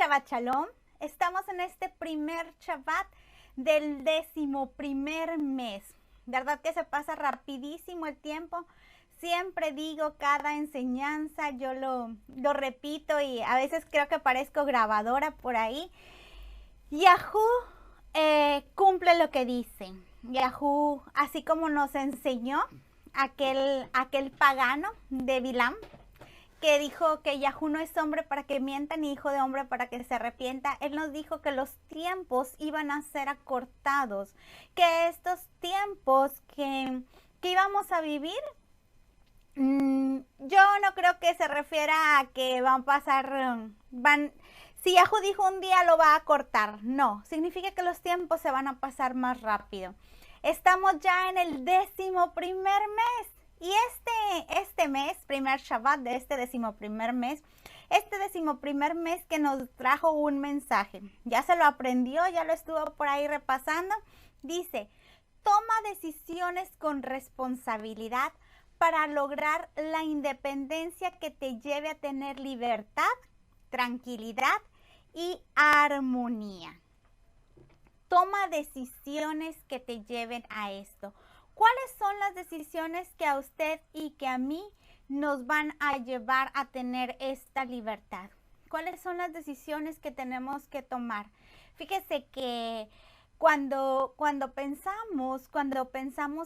Shabbat Shalom. Estamos en este primer Shabbat del 11º mes. ¿Verdad que se pasa rapidísimo el tiempo? Siempre digo cada enseñanza, yo lo repito y a veces creo que parezco grabadora por ahí. Yahú cumple lo que dice. Yahú, así como nos enseñó aquel pagano de Bilam, que dijo que Yahú no es hombre para que mienta, ni hijo de hombre para que se arrepienta. Él nos dijo que los tiempos iban a ser acortados, que estos tiempos que íbamos a vivir, yo no creo que se refiera a que van a pasar, si Yahú dijo un día lo va a cortar, no, significa que los tiempos se van a pasar más rápido. Estamos ya en el 11º mes. Y este mes, primer Shabbat de este 11º mes, este 11º mes que nos trajo un mensaje, ya se lo aprendió, ya lo estuvo por ahí repasando, dice, toma decisiones con responsabilidad para lograr la independencia que te lleve a tener libertad, tranquilidad y armonía. Toma decisiones que te lleven a esto. ¿Cuáles son las decisiones que a usted y que a mí nos van a llevar a tener esta libertad? ¿Cuáles son las decisiones que tenemos que tomar? Fíjese que cuando pensamos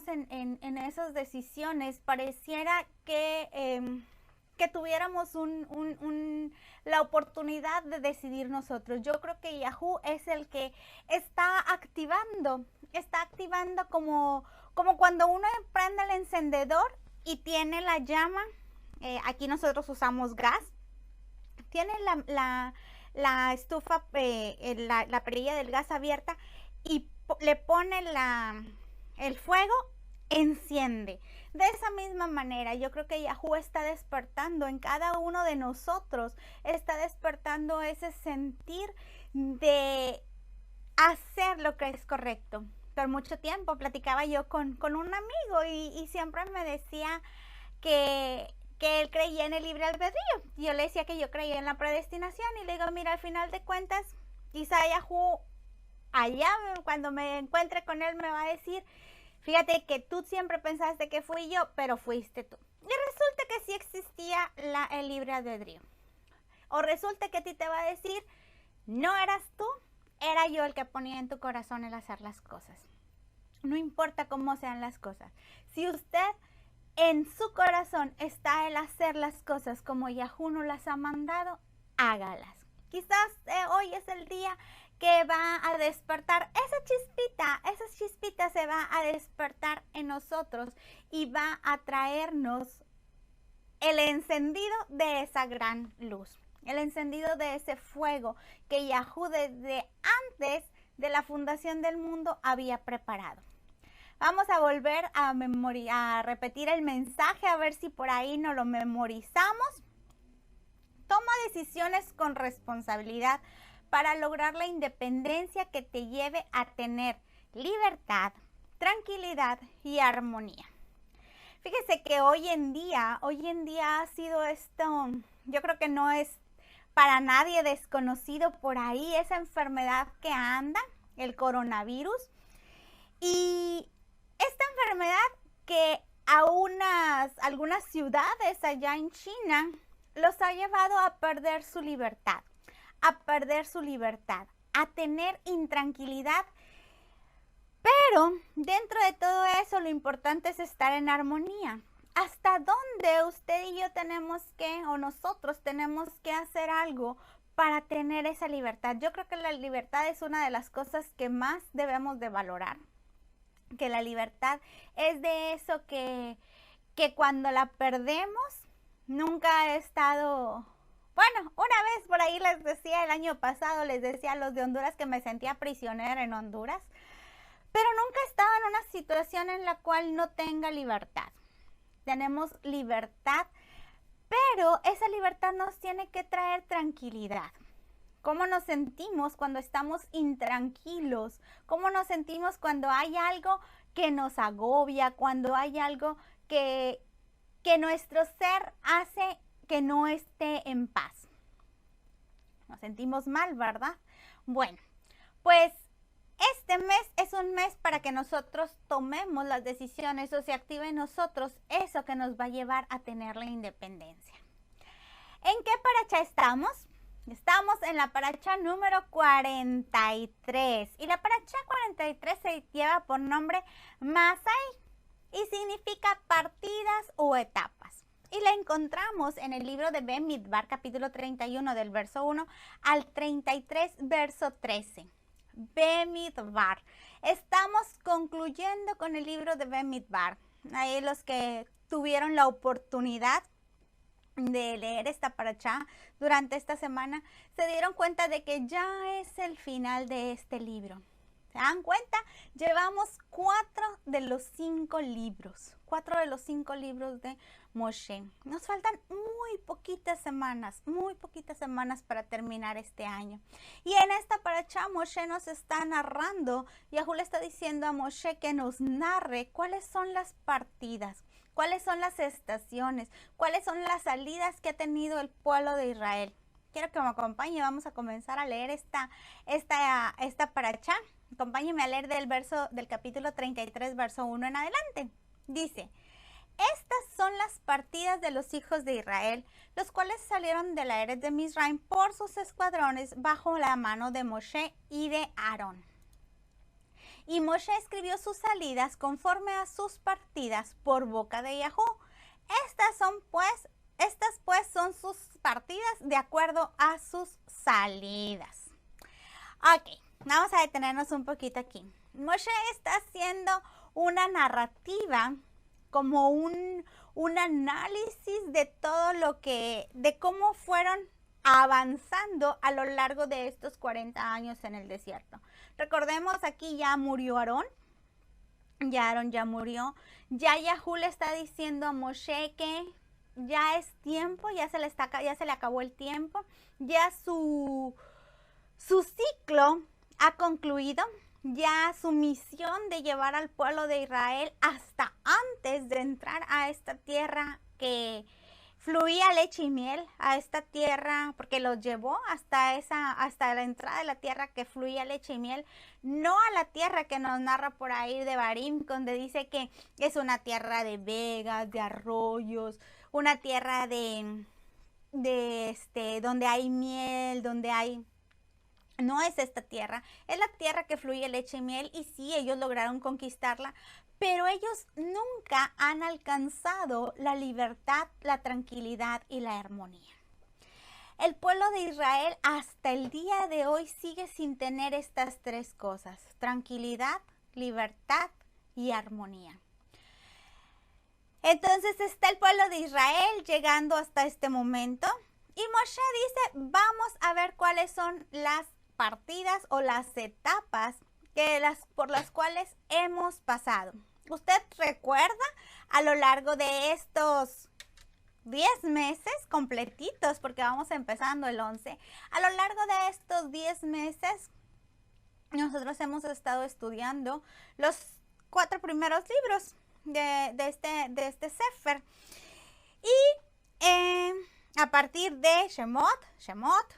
en esas decisiones, pareciera que tuviéramos la oportunidad de decidir nosotros. Yo creo que Yahú es el que está activando como cuando uno prende el encendedor y tiene la llama, aquí nosotros usamos gas, tiene la estufa, la perilla del gas abierta y le pone el fuego, enciende. De esa misma manera, yo creo que Yahú está despertando en cada uno de nosotros, está despertando ese sentir de hacer lo que es correcto. Por mucho tiempo platicaba yo con un amigo y siempre me decía que él creía en el libre albedrío. Yo le decía que yo creía en la predestinación y le digo, mira, al final de cuentas, quizá Yahú allá cuando me encuentre con él me va a decir, fíjate que tú siempre pensaste que fui yo, pero fuiste tú. Y resulta que sí existía el libre albedrío. O resulta que a ti te va a decir, no eras tú, era yo el que ponía en tu corazón el hacer las cosas. No importa cómo sean las cosas. Si usted en su corazón está el hacer las cosas como Yahú nos las ha mandado, hágalas. Quizás hoy es el día que va a despertar esa chispita se va a despertar en nosotros y va a traernos el encendido de esa gran luz. El encendido de ese fuego que Yahú desde antes de la fundación del mundo había preparado. Vamos a volver a repetir el mensaje, a ver si por ahí no lo memorizamos. Toma decisiones con responsabilidad para lograr la independencia que te lleve a tener libertad, tranquilidad y armonía. Fíjese que hoy en día ha sido esto, yo creo que no es para nadie desconocido por ahí esa enfermedad que anda, el coronavirus. Y esta enfermedad que a algunas ciudades allá en China los ha llevado a perder su libertad, a tener intranquilidad. Pero dentro de todo eso lo importante es estar en armonía. ¿Hasta dónde usted y yo nosotros tenemos que hacer algo para tener esa libertad? Yo creo que la libertad es una de las cosas que más debemos de valorar. Que la libertad es de eso que cuando la perdemos, nunca ha estado... Bueno, una vez por ahí les decía, el año pasado les decía a los de Honduras que me sentía prisionera en Honduras, pero nunca he estado en una situación en la cual no tenga libertad. Tenemos libertad, pero esa libertad nos tiene que traer tranquilidad. ¿Cómo nos sentimos cuando estamos intranquilos? ¿Cómo nos sentimos cuando hay algo que nos agobia? Cuando hay algo que nuestro ser hace que no esté en paz. Nos sentimos mal, ¿verdad? Bueno, pues este mes es un mes para que nosotros tomemos las decisiones o se active en nosotros eso que nos va a llevar a tener la independencia. ¿En qué paracha estamos? Estamos en la paracha número 43 y la paracha 43 se lleva por nombre Masai y significa partidas o etapas. Y la encontramos en el libro de Bemidbar, capítulo 31, del verso 1 al 33, verso 13. Bemidbar. Estamos concluyendo con el libro de Bemidbar. Ahí los que tuvieron la oportunidad de leer esta paracha durante esta semana se dieron cuenta de que ya es el final de este libro. ¿Se dan cuenta? Llevamos 4 de los 5 libros de Moshe. Nos faltan muy poquitas semanas para terminar este año. Y en esta paracha Moshe nos está narrando, Yahweh le está diciendo a Moshe que nos narre cuáles son las partidas, cuáles son las estaciones, cuáles son las salidas que ha tenido el pueblo de Israel. Quiero que me acompañe, vamos a comenzar a leer esta paracha. Acompáñenme a leer del capítulo 33, verso 1 en adelante. Dice: estas son las partidas de los hijos de Israel, los cuales salieron de la Eretz de Mizraim por sus escuadrones bajo la mano de Moshe y de Aarón. Y Moshe escribió sus salidas conforme a sus partidas por boca de Yahweh. Estas pues son sus partidas de acuerdo a sus salidas. Ok, vamos a detenernos un poquito aquí. Moshe está haciendo una narrativa, como un análisis de todo de cómo fueron avanzando a lo largo de estos 40 años en el desierto. Recordemos, aquí ya murió Aarón. Aarón ya murió. Ya Yahweh le está diciendo a Moshe que ya es tiempo, ya se le acabó el tiempo. Ya su ciclo ha concluido. Ya su misión de llevar al pueblo de Israel hasta antes de entrar a esta tierra que fluía leche y miel, a esta tierra, porque los llevó hasta la entrada de la tierra que fluía leche y miel, no a la tierra que nos narra por ahí de Barim, donde dice que es una tierra de vegas, de arroyos, una tierra donde hay miel, no es esta tierra, es la tierra que fluye leche y miel, y sí, ellos lograron conquistarla, pero ellos nunca han alcanzado la libertad, la tranquilidad y la armonía. El pueblo de Israel hasta el día de hoy sigue sin tener estas 3 cosas: tranquilidad, libertad y armonía. Entonces está el pueblo de Israel llegando hasta este momento, y Moshe dice: vamos a ver cuáles son las partidas o las etapas por las cuales hemos pasado. ¿Usted recuerda a lo largo de estos 10 meses completitos, porque vamos empezando el 11, a lo largo de estos 10 meses nosotros hemos estado estudiando los 4 primeros libros de este Sefer, y a partir de Shemot,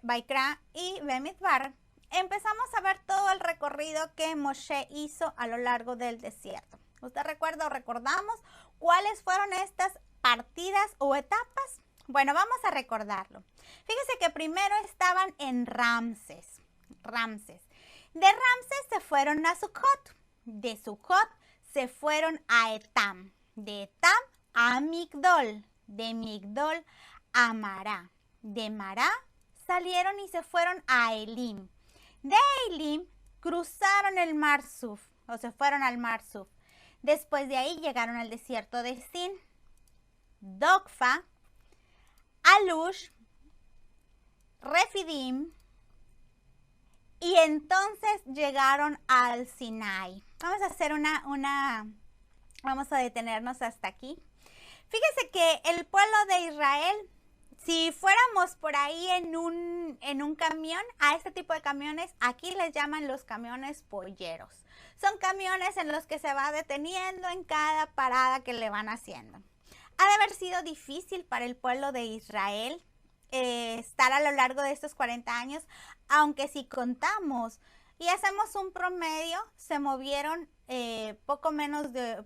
Vaikra y Bemidbar empezamos a ver todo el recorrido que Moshe hizo a lo largo del desierto. ¿Usted recuerda o recordamos cuáles fueron estas partidas o etapas? Bueno, vamos a recordarlo. Fíjese que primero estaban en Ramses. De Ramses se fueron a Sucot. De Sucot se fueron a Etam. De Etam a Migdol. De Migdol a Mará. De Mará salieron y se fueron a Elim. De Elim cruzaron el Mar Suf, o se fueron al Mar Suf. Después de ahí llegaron al desierto de Sin, Dokfa, Alush, Refidim, y entonces llegaron al Sinai. Vamos a hacer vamos a detenernos hasta aquí. Fíjese que el pueblo de Israel, si fuéramos por ahí en un camión, a este tipo de camiones, aquí les llaman los camiones polleros. Son camiones en los que se va deteniendo en cada parada que le van haciendo. Ha de haber sido difícil para el pueblo de Israel estar a lo largo de estos 40 años, aunque si contamos y hacemos un promedio, se movieron poco menos de,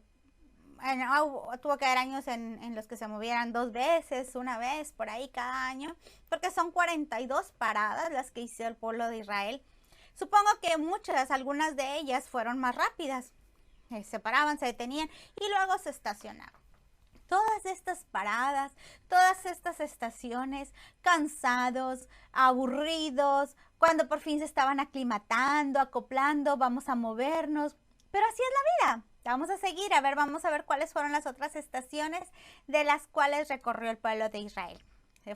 tuvo que haber años en los que se movieran 2 veces, una vez, por ahí cada año, porque son 42 paradas las que hizo el pueblo de Israel. Supongo que muchas, algunas de ellas fueron más rápidas, se paraban, se detenían y luego se estacionaban. Todas estas paradas, todas estas estaciones, cansados, aburridos, cuando por fin se estaban aclimatando, acoplando, vamos a movernos, pero así es la vida. Vamos a seguir, vamos a ver cuáles fueron las otras estaciones de las cuales recorrió el pueblo de Israel.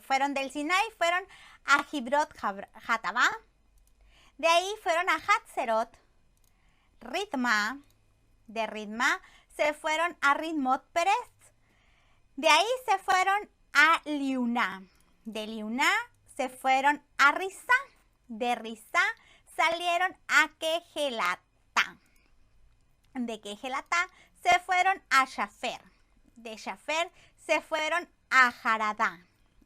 Fueron del Sinai, fueron a Gibrot Hatabá, de ahí fueron a Hatzerot, Ritma, de Ritma se fueron a Ritmot Pérez, de ahí se fueron a Liuná, de Liuná se fueron a Risá, de Risá salieron a Kehelatá, de Kehelatá se fueron a Shafer, de Shafer se fueron a Jaradá,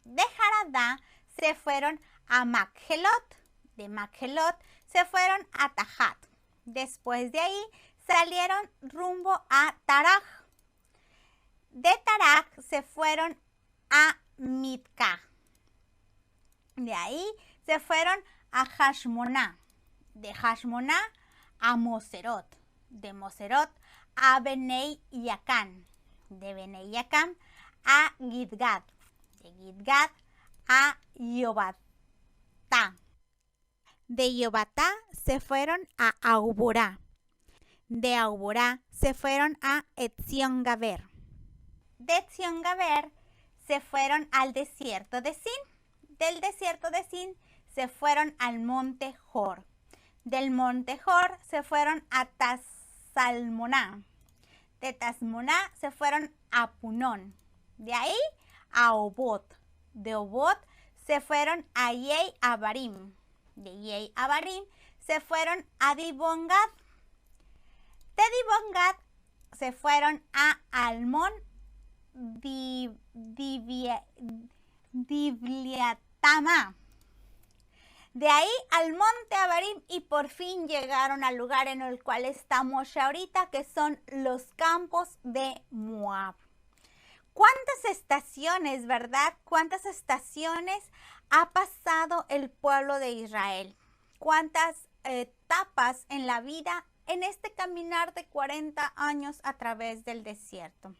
de Jaradá se fueron a Makhelot, de Makhelot se fueron a Tajat, después de ahí salieron rumbo a Taraj, de Taraj se fueron a Mitka, de ahí se fueron a Hashmoná, de Hashmoná a Moserot, de Moserot a Benei Yacán, de Benei Yacán a Gidgad, de Gidgad a Yobatá, de Yobatá se fueron a Auborá, de Auborá se fueron a Etzion Gaber, de Etzion Gaber se fueron al desierto de Sin, del desierto de Sin se fueron al monte Jor, del monte Jor se fueron a Tasalmoná, de Tasmoná se fueron a Punón, de ahí a Obot, de Obot se fueron a Yei Abarim, de Yei Abarim se fueron a Dibongad, de Dibongad se fueron a Almón Dibliatama, de ahí al monte Abarim y por fin llegaron al lugar en el cual estamos ahorita, que son los campos de Moab. ¿Cuántas estaciones, verdad? ¿Cuántas estaciones ha pasado el pueblo de Israel? ¿Cuántas etapas en la vida en este caminar de 40 años a través del desierto?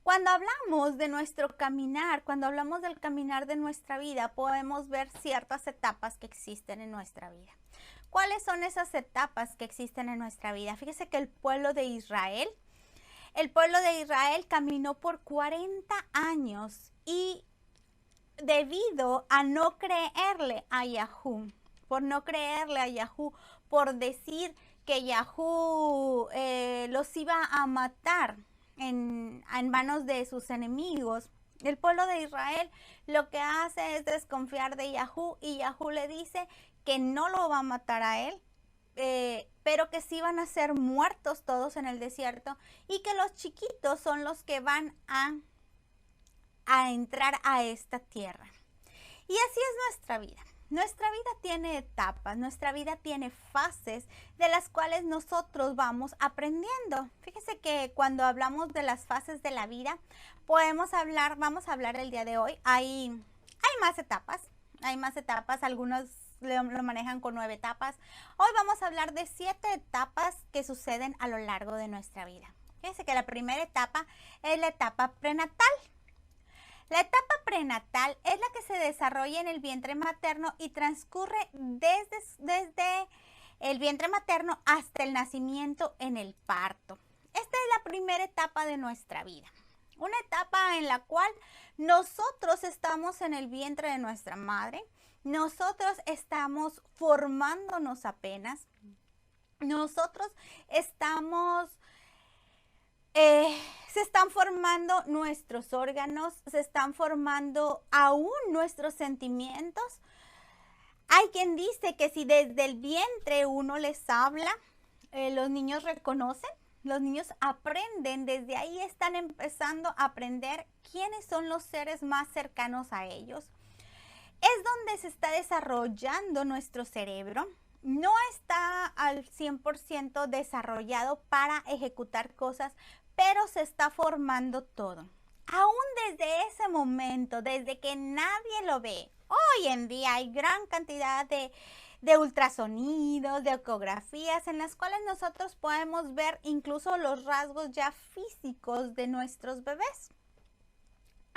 Cuando hablamos de nuestro caminar, cuando hablamos del caminar de nuestra vida, podemos ver ciertas etapas que existen en nuestra vida. ¿Cuáles son esas etapas que existen en nuestra vida? Fíjese que el pueblo de Israel caminó por 40 años y debido a no creerle a Yahú, por decir que Yahú los iba a matar en manos de sus enemigos, el pueblo de Israel lo que hace es desconfiar de Yahú y Yahú le dice que no lo va a matar a él, pero que sí van a ser muertos todos en el desierto y que los chiquitos son los que van a entrar a esta tierra. Y así es nuestra vida. Nuestra vida tiene etapas, nuestra vida tiene fases de las cuales nosotros vamos aprendiendo. Fíjese que cuando hablamos de las fases de la vida, vamos a hablar el día de hoy. Hay más etapas, algunos lo manejan con 9 etapas. Hoy vamos a hablar de 7 etapas que suceden a lo largo de nuestra vida. Fíjese que la primera etapa es la etapa prenatal. La etapa prenatal es la que se desarrolla en el vientre materno y transcurre desde el vientre materno hasta el nacimiento en el parto. Esta es la primera etapa de nuestra vida. Una etapa en la cual nosotros estamos en el vientre de nuestra madre, nosotros estamos formándonos apenas, nosotros estamos... se están formando nuestros órganos, se están formando aún nuestros sentimientos. Hay quien dice que si desde el vientre uno les habla, los niños reconocen, los niños aprenden, desde ahí están empezando a aprender quiénes son los seres más cercanos a ellos. es donde se está desarrollando nuestro cerebro. No está al 100% desarrollado para ejecutar cosas, pero se está formando todo. Aún desde ese momento, desde que nadie lo ve, hoy en día hay gran cantidad de ultrasonidos, de ecografías en las cuales nosotros podemos ver incluso los rasgos ya físicos de nuestros bebés.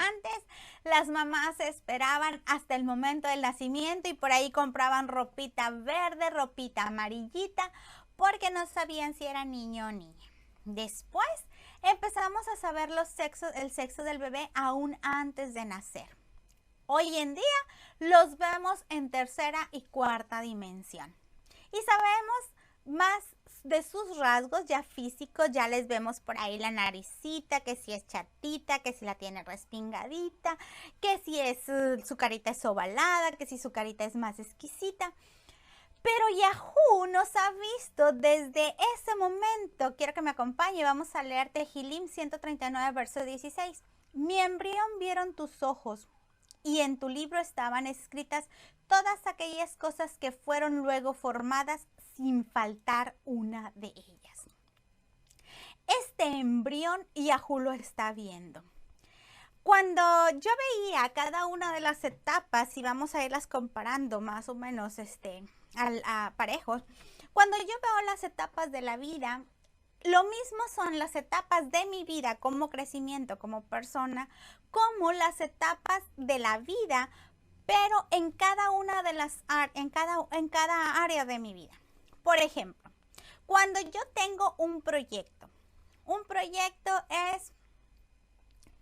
Antes las mamás esperaban hasta el momento del nacimiento y por ahí compraban ropita verde, ropita amarillita, porque no sabían si era niño o niña. Después empezamos a saber el sexo del bebé aún antes de nacer. Hoy en día los vemos en tercera y cuarta dimensión. Y sabemos más de sus rasgos ya físicos, ya les vemos por ahí la naricita, que si es chatita, que si la tiene respingadita, que si su carita es ovalada, que si su carita es más exquisita. Pero Yahoo nos ha visto desde ese momento. Quiero que me acompañe, vamos a leer Tehilim 139, verso 16. Mi embrión vieron tus ojos, y en tu libro estaban escritas todas aquellas cosas que fueron luego formadas, sin faltar una de ellas. Este embrión Yahoo lo está viendo. Cuando yo veía cada una de las etapas, y vamos a irlas comparando más o menos a parejos, cuando yo veo las etapas de la vida, lo mismo son las etapas de mi vida como crecimiento, como persona, como las etapas de la vida, pero en cada una de en cada área de mi vida. Por ejemplo, cuando yo tengo un proyecto es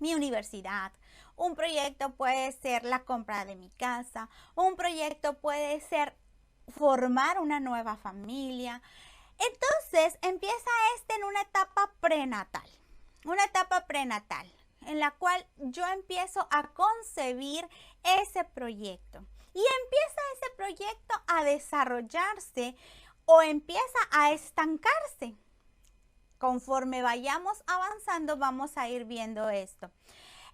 mi universidad, un proyecto puede ser la compra de mi casa, un proyecto puede ser formar una nueva familia. Entonces empieza en una etapa prenatal en la cual yo empiezo a concebir ese proyecto y empieza ese proyecto a desarrollarse o empieza a estancarse. Conforme vayamos avanzando vamos a ir viendo esto.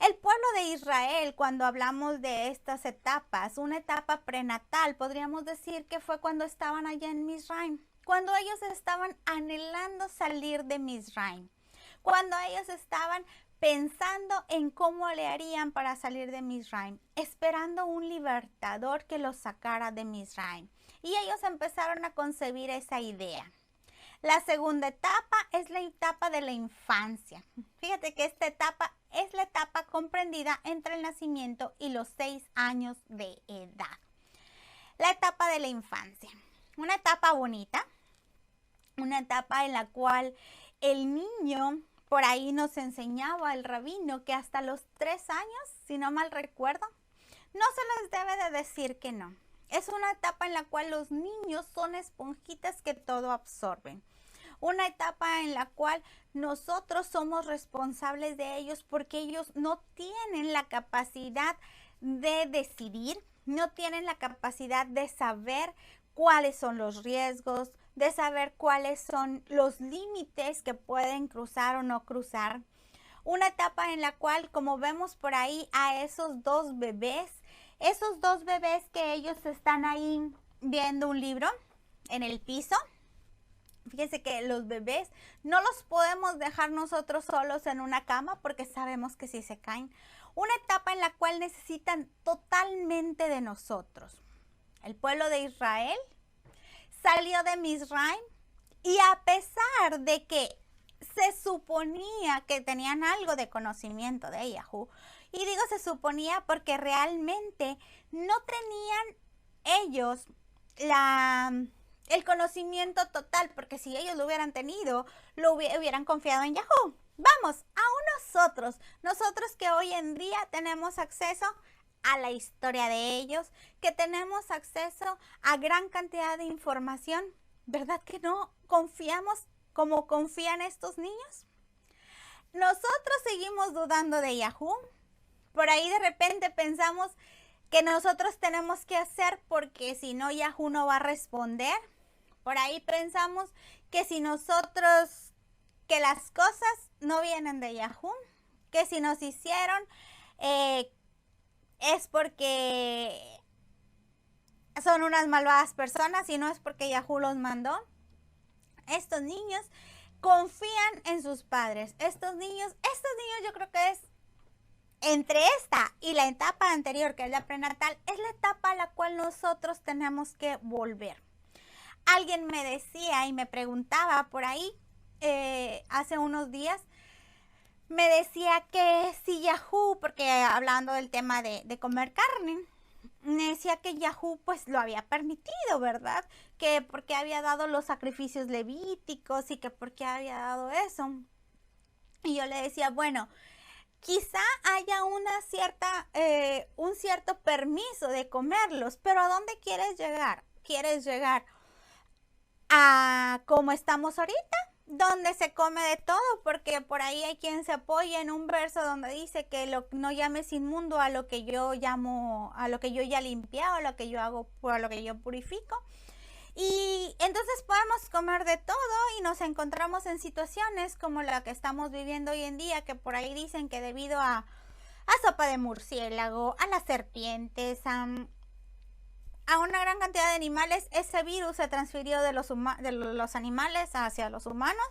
El pueblo de Israel, cuando hablamos de estas etapas, una etapa prenatal, podríamos decir que fue cuando estaban allá en Misraim, cuando ellos estaban anhelando salir de Misraim, cuando ellos estaban pensando en cómo le harían para salir de Misraim, esperando un libertador que los sacara de Misraim. Y ellos empezaron a concebir esa idea. La segunda etapa es la etapa de la infancia. Fíjate que esta etapa es la etapa comprendida entre el nacimiento y los 6 años de edad. La etapa de la infancia, una etapa bonita, una etapa en la cual el niño, por ahí nos enseñaba el rabino que hasta los 3 años, si no mal recuerdo, no se les debe de decir que no. Es una etapa en la cual los niños son esponjitas que todo absorben. Una etapa en la cual nosotros somos responsables de ellos porque ellos no tienen la capacidad de decidir, no tienen la capacidad de saber cuáles son los riesgos, de saber cuáles son los límites que pueden cruzar o no cruzar. Una etapa en la cual, como vemos por ahí a esos dos bebés que ellos están ahí viendo un libro en el piso. Fíjense que los bebés no los podemos dejar nosotros solos en una cama porque sabemos que si se caen. Una etapa en la cual necesitan totalmente de nosotros. El pueblo de Israel salió de Misraim y a pesar de que se suponía que tenían algo de conocimiento de Yahoo, y digo se suponía porque realmente no tenían ellos el conocimiento total, porque si ellos lo hubieran tenido, hubieran confiado en Yahoo. Vamos, aún nosotros que hoy en día tenemos acceso a la historia de ellos, que tenemos acceso a gran cantidad de información, ¿verdad que no confiamos como confían estos niños? Nosotros seguimos dudando de Yahoo. Por ahí de repente pensamos que nosotros tenemos que hacer porque si no Yahoo no va a responder. Por ahí pensamos que si nosotros, que las cosas no vienen de Yahoo, que si nos hicieron es porque son unas malvadas personas y no es porque Yahoo los mandó. Estos niños confían en sus padres. Estos niños yo creo que es entre esta y la etapa anterior, que es la prenatal, es la etapa a la cual nosotros tenemos que volver. Alguien me decía y me preguntaba por ahí hace unos días, me decía que si Yahoo, porque hablando del tema de comer carne, me decía que Yahoo pues lo había permitido, ¿verdad? Que porque había dado los sacrificios levíticos y que porque había dado eso. Y yo le decía, bueno, quizá haya un cierto permiso de comerlos, pero ¿a dónde quieres llegar? ¿Quieres llegar a como estamos ahorita? Donde se come de todo, porque por ahí hay quien se apoya en un verso donde dice que no llames inmundo a lo que yo llamo, a lo que yo ya he limpiado, a lo que yo hago, a lo que yo purifico. Y entonces podemos comer de todo y nos encontramos en situaciones como la que estamos viviendo hoy en día, que por ahí dicen que debido a sopa de murciélago, a las serpientes, a una gran cantidad de animales, ese virus se transfirió de los animales hacia los humanos,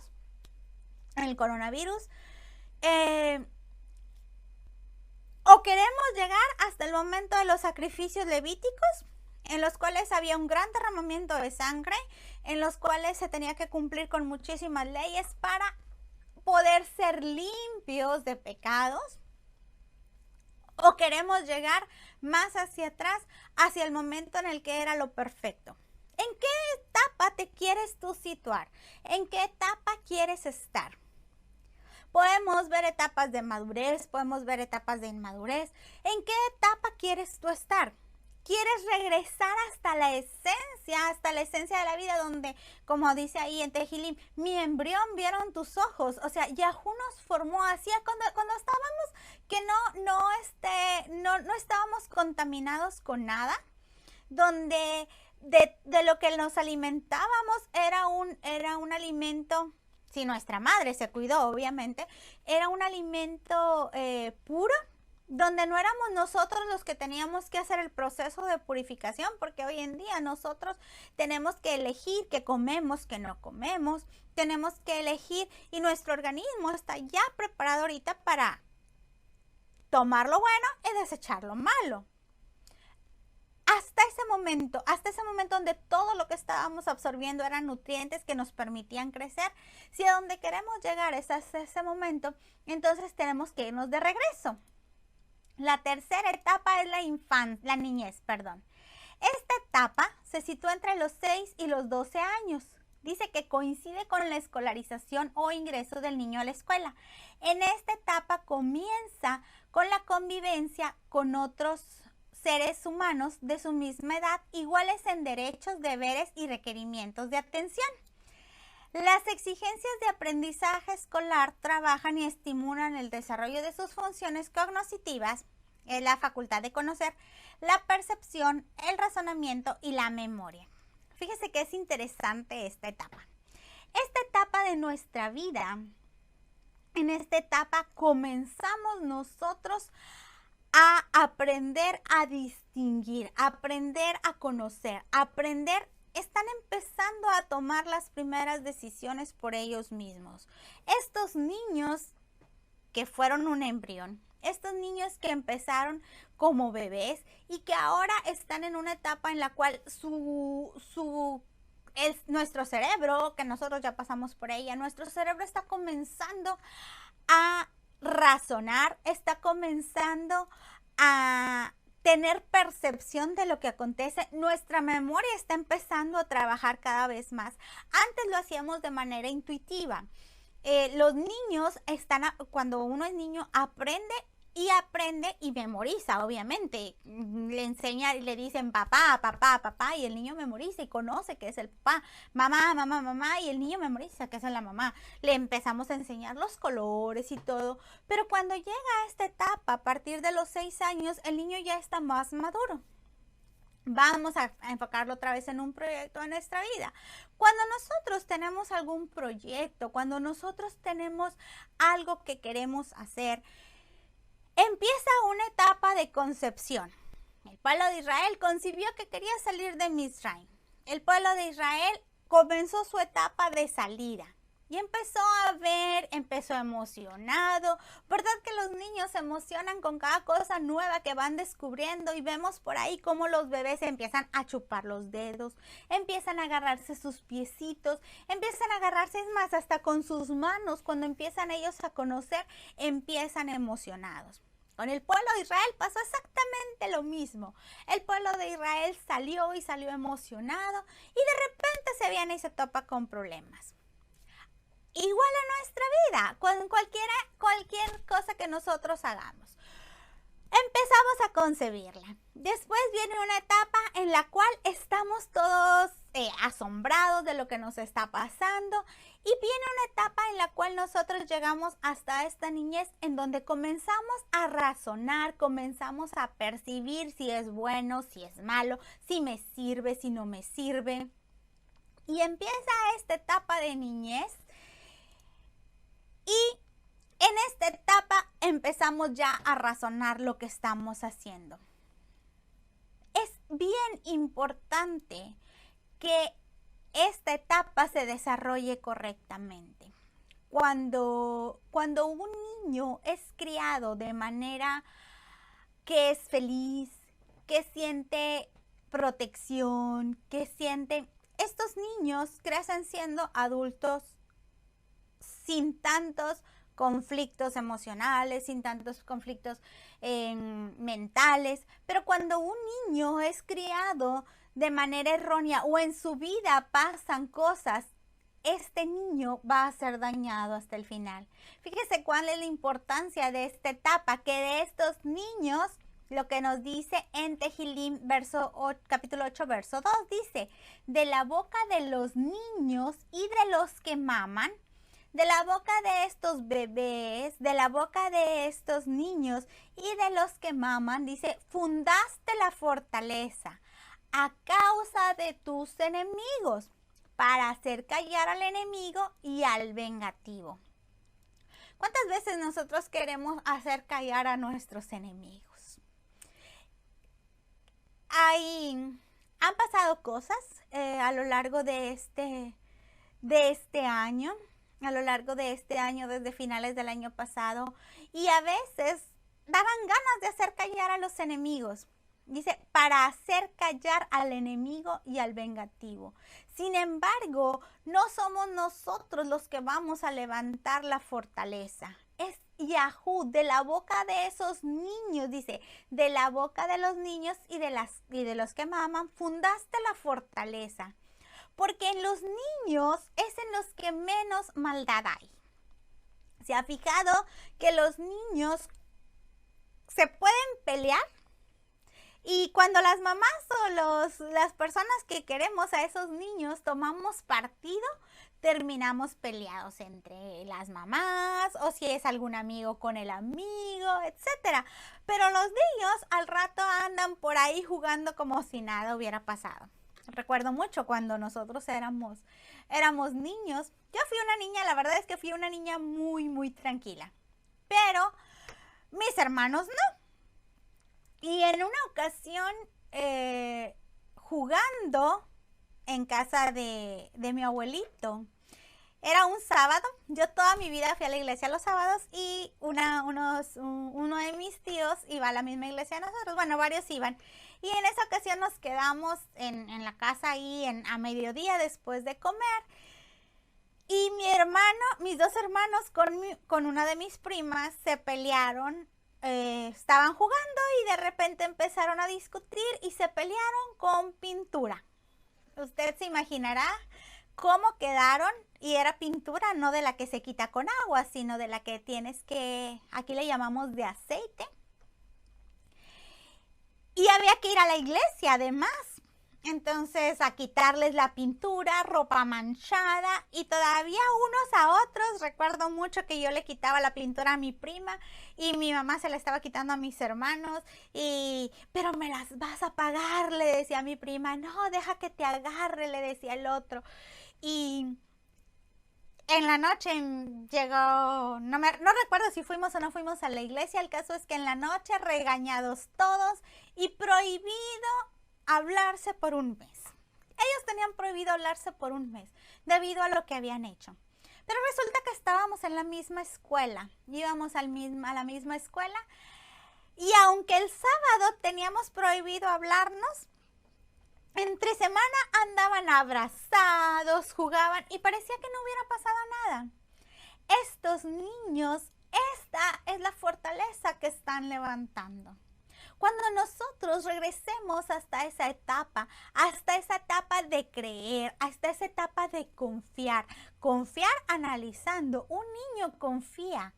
el coronavirus. O queremos llegar hasta el momento de los sacrificios levíticos, en los cuales había un gran derramamiento de sangre, en los cuales se tenía que cumplir con muchísimas leyes para poder ser limpios de pecados. O queremos llegar más hacia atrás, hacia el momento en el que era lo perfecto. ¿En qué etapa te quieres tú situar? ¿En qué etapa quieres estar? Podemos ver etapas de madurez, podemos ver etapas de inmadurez. ¿En qué etapa quieres tú estar? ¿Quieres regresar hasta la esencia de la vida, donde, como dice ahí en Tehilim, mi embrión vieron tus ojos? O sea, Yahoo nos formó así cuando estábamos, que no estábamos contaminados con nada, donde de lo que nos alimentábamos era un alimento, si nuestra madre se cuidó, obviamente, era un alimento puro, donde no éramos nosotros los que teníamos que hacer el proceso de purificación, porque hoy en día nosotros tenemos que elegir qué comemos, qué no comemos, tenemos que elegir y nuestro organismo está ya preparado ahorita para tomar lo bueno y desechar lo malo. Hasta ese momento donde todo lo que estábamos absorbiendo eran nutrientes que nos permitían crecer, si a donde queremos llegar es hasta ese momento, entonces tenemos que irnos de regreso. La tercera etapa es la niñez. Esta etapa se sitúa entre los 6 y los 12 años. Dice que coincide con la escolarización o ingreso del niño a la escuela. En esta etapa comienza con la convivencia con otros seres humanos de su misma edad, iguales en derechos, deberes y requerimientos de atención. Las exigencias de aprendizaje escolar trabajan y estimulan el desarrollo de sus funciones cognitivas, la facultad de conocer, la percepción, el razonamiento y la memoria. Fíjese que es interesante esta etapa. Esta etapa de nuestra vida, en esta etapa comenzamos nosotros a aprender a distinguir, a aprender a conocer, están empezando a tomar las primeras decisiones por ellos mismos. Estos niños que fueron un embrión, estos niños que empezaron como bebés y que ahora están en una etapa en la cual nuestro cerebro, que nosotros ya pasamos por ella, nuestro cerebro está comenzando a razonar, está comenzando a tener percepción de lo que acontece. Nuestra memoria está empezando a trabajar cada vez más. Antes lo hacíamos de manera intuitiva. Los niños cuando uno es niño, aprende y memoriza, obviamente. Le enseña y le dicen papá, papá, papá, y el niño memoriza y conoce que es el papá, mamá, mamá, mamá, y el niño memoriza que es la mamá. Le empezamos a enseñar los colores y todo, pero cuando llega a esta etapa, a partir de los 6 años, el niño ya está más maduro. Vamos a enfocarlo otra vez en un proyecto de nuestra vida. Cuando nosotros tenemos algún proyecto, cuando nosotros tenemos algo que queremos hacer, empieza una etapa de concepción. El pueblo de Israel concibió que quería salir de Misraim. El pueblo de Israel comenzó su etapa de salida. Y empezó emocionado. ¿Verdad que los niños se emocionan con cada cosa nueva que van descubriendo? Y vemos por ahí cómo los bebés empiezan a chupar los dedos, empiezan a agarrarse sus piecitos, empiezan a agarrarse, es más, hasta con sus manos. Cuando empiezan ellos a conocer, empiezan emocionados. Con el pueblo de Israel pasó exactamente lo mismo. El pueblo de Israel salió emocionado y de repente se viene y se topa con problemas. Igual a nuestra vida, con cualquier cosa que nosotros hagamos. Empezamos a concebirla. Después viene una etapa en la cual estamos todos asombrados de lo que nos está pasando. Y viene una etapa en la cual nosotros llegamos hasta esta niñez en donde comenzamos a razonar, comenzamos a percibir si es bueno, si es malo, si me sirve, si no me sirve. Y empieza esta etapa de niñez. Y en esta etapa empezamos ya a razonar lo que estamos haciendo. Es bien importante que esta etapa se desarrolle correctamente. Cuando un niño es criado de manera que es feliz, que siente protección, estos niños crecen siendo adultos sin tantos conflictos emocionales, sin tantos conflictos mentales. Pero cuando un niño es criado de manera errónea o en su vida pasan cosas, este niño va a ser dañado hasta el final. Fíjese cuál es la importancia de esta etapa, que de estos niños, lo que nos dice en Tehilim, capítulo 8, verso 2, dice: de la boca de los niños y de los que maman, de la boca de estos bebés, de la boca de estos niños y de los que maman, dice, fundaste la fortaleza a causa de tus enemigos, para hacer callar al enemigo y al vengativo. ¿Cuántas veces nosotros queremos hacer callar a nuestros enemigos? Han pasado cosas a lo largo de este año, desde finales del año pasado, y a veces daban ganas de hacer callar a los enemigos. Dice, para hacer callar al enemigo y al vengativo. Sin embargo, no somos nosotros los que vamos a levantar la fortaleza. Es Yahú, de la boca de esos niños, dice, de la boca de los niños y de los que maman, fundaste la fortaleza. Porque en los niños es en los que menos maldad hay. ¿Se ha fijado que los niños se pueden pelear? Y cuando las mamás o las personas que queremos a esos niños tomamos partido, terminamos peleados entre las mamás, o si es algún amigo con el amigo, etc. Pero los niños al rato andan por ahí jugando como si nada hubiera pasado. Recuerdo mucho cuando nosotros éramos niños. Yo fui una niña, la verdad es que fui una niña muy, muy tranquila. Pero mis hermanos no. Y en una ocasión, jugando en casa de mi abuelito, era un sábado. Yo toda mi vida fui a la iglesia los sábados y uno de mis tíos iba a la misma iglesia de nosotros. Bueno, varios iban. Y en esa ocasión nos quedamos en la casa ahí a mediodía después de comer. Y mis dos hermanos con una de mis primas se pelearon. Estaban jugando y de repente empezaron a discutir y se pelearon con pintura. Usted se imaginará cómo quedaron, y era pintura no de la que se quita con agua, sino de la que aquí le llamamos de aceite. Y había que ir a la iglesia además. Entonces a quitarles la pintura, ropa manchada, y todavía unos a otros. Recuerdo mucho que yo le quitaba la pintura a mi prima y mi mamá se la estaba quitando a mis hermanos. Pero me las vas a pagar, le decía mi prima. No, deja que te agarre, le decía el otro. Y en la noche llegó, no recuerdo si fuimos o no fuimos a la iglesia, el caso es que en la noche regañados todos y prohibido hablarse por un mes. Ellos tenían prohibido hablarse por un mes debido a lo que habían hecho. Pero resulta que estábamos en la misma escuela, íbamos a la misma escuela y aunque el sábado teníamos prohibido hablarnos, entre semana andaban abrazados, jugaban y parecía que no hubiera pasado nada. Estos niños, esta es la fortaleza que están levantando. Cuando nosotros regresemos hasta esa etapa de creer, hasta esa etapa de confiar analizando, un niño confía,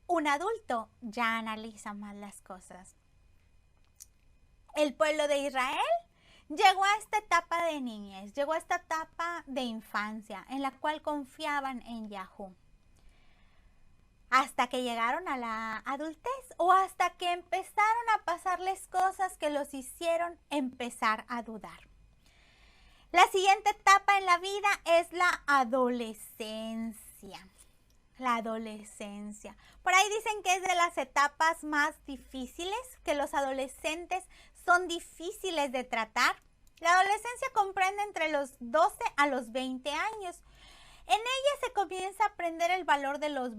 un adulto ya analiza más las cosas. El pueblo de Israel llegó a esta etapa de niñez, llegó a esta etapa de infancia en la cual confiaban en Yahweh. Hasta que llegaron a la adultez o hasta que empezaron a pasarles cosas que los hicieron empezar a dudar. La siguiente etapa en la vida es la adolescencia. La adolescencia. Por ahí dicen que es de las etapas más difíciles, que los adolescentes son difíciles de tratar. La adolescencia comprende entre los 12 a los 20 años. En ella se comienza a aprender el valor de los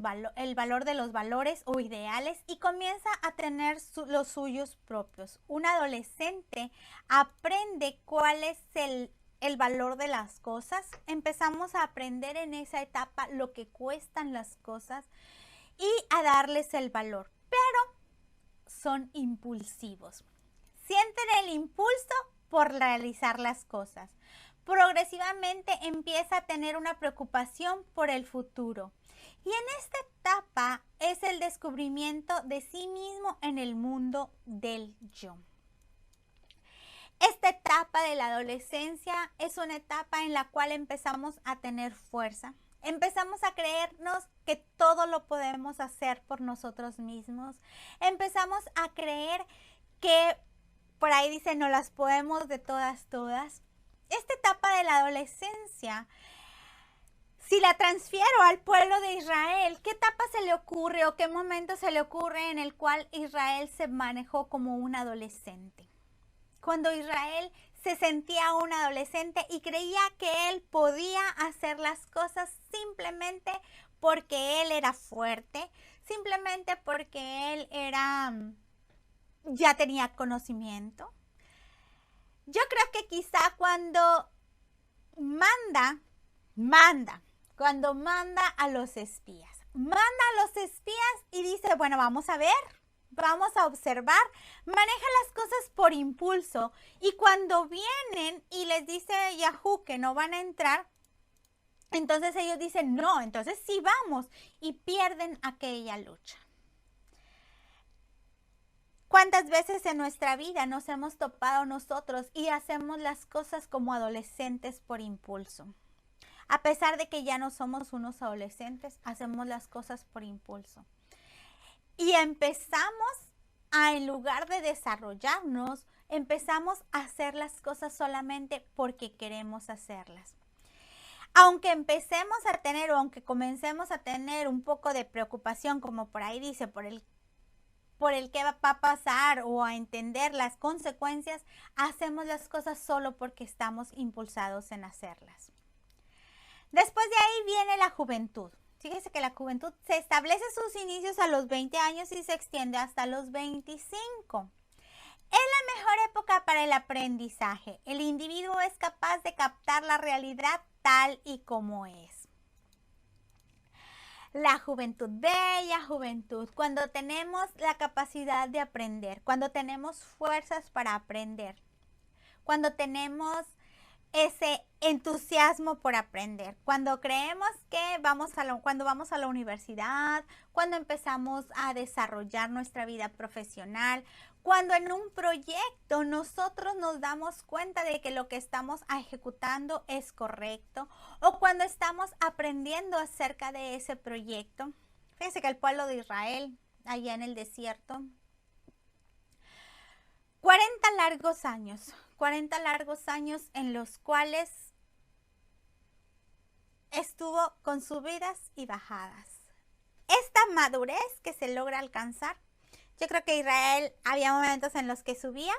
valores o ideales y comienza a tener los suyos propios. Un adolescente aprende cuál es el valor de las cosas. Empezamos a aprender en esa etapa lo que cuestan las cosas y a darles el valor. Pero son impulsivos. Sienten el impulso por realizar las cosas. Progresivamente empieza a tener una preocupación por el futuro. Y en esta etapa es el descubrimiento de sí mismo en el mundo del yo. Esta etapa de la adolescencia es una etapa en la cual empezamos a tener fuerza. Empezamos a creernos que todo lo podemos hacer por nosotros mismos. Empezamos a creer que, por ahí dicen, no las podemos de todas. Esta etapa de la adolescencia, si la transfiero al pueblo de Israel, ¿qué etapa se le ocurre o qué momento se le ocurre en el cual Israel se manejó como un adolescente? Cuando Israel se sentía un adolescente y creía que él podía hacer las cosas simplemente porque él era fuerte, simplemente porque él ya tenía conocimiento. Yo creo que quizá cuando cuando manda a los espías y dice, bueno, vamos a ver, vamos a observar, maneja las cosas por impulso y cuando vienen y les dice Yahweh que no van a entrar, entonces ellos dicen, no, entonces sí vamos y pierden aquella lucha. ¿Cuántas veces en nuestra vida nos hemos topado nosotros y hacemos las cosas como adolescentes por impulso? A pesar de que ya no somos unos adolescentes, hacemos las cosas por impulso. Y empezamos en lugar de desarrollarnos, empezamos a hacer las cosas solamente porque queremos hacerlas. Aunque empecemos a tener o aunque comencemos a tener un poco de preocupación, como por ahí dice, por el que va a pasar o a entender las consecuencias, hacemos las cosas solo porque estamos impulsados en hacerlas. Después de ahí viene la juventud. Fíjese que la juventud se establece sus inicios a los 20 años y se extiende hasta los 25. Es la mejor época para el aprendizaje. El individuo es capaz de captar la realidad tal y como es. La juventud, bella juventud, cuando tenemos la capacidad de aprender, cuando tenemos fuerzas para aprender, cuando tenemos ese entusiasmo por aprender, cuando creemos que cuando vamos a la universidad, cuando empezamos a desarrollar nuestra vida profesional, cuando en un proyecto nosotros nos damos cuenta de que lo que estamos ejecutando es correcto o cuando estamos aprendiendo acerca de ese proyecto. Fíjense que el pueblo de Israel, allá en el desierto, 40 largos años en los cuales estuvo con subidas y bajadas. Esta madurez que se logra alcanzar, yo creo que Israel había momentos en los que subía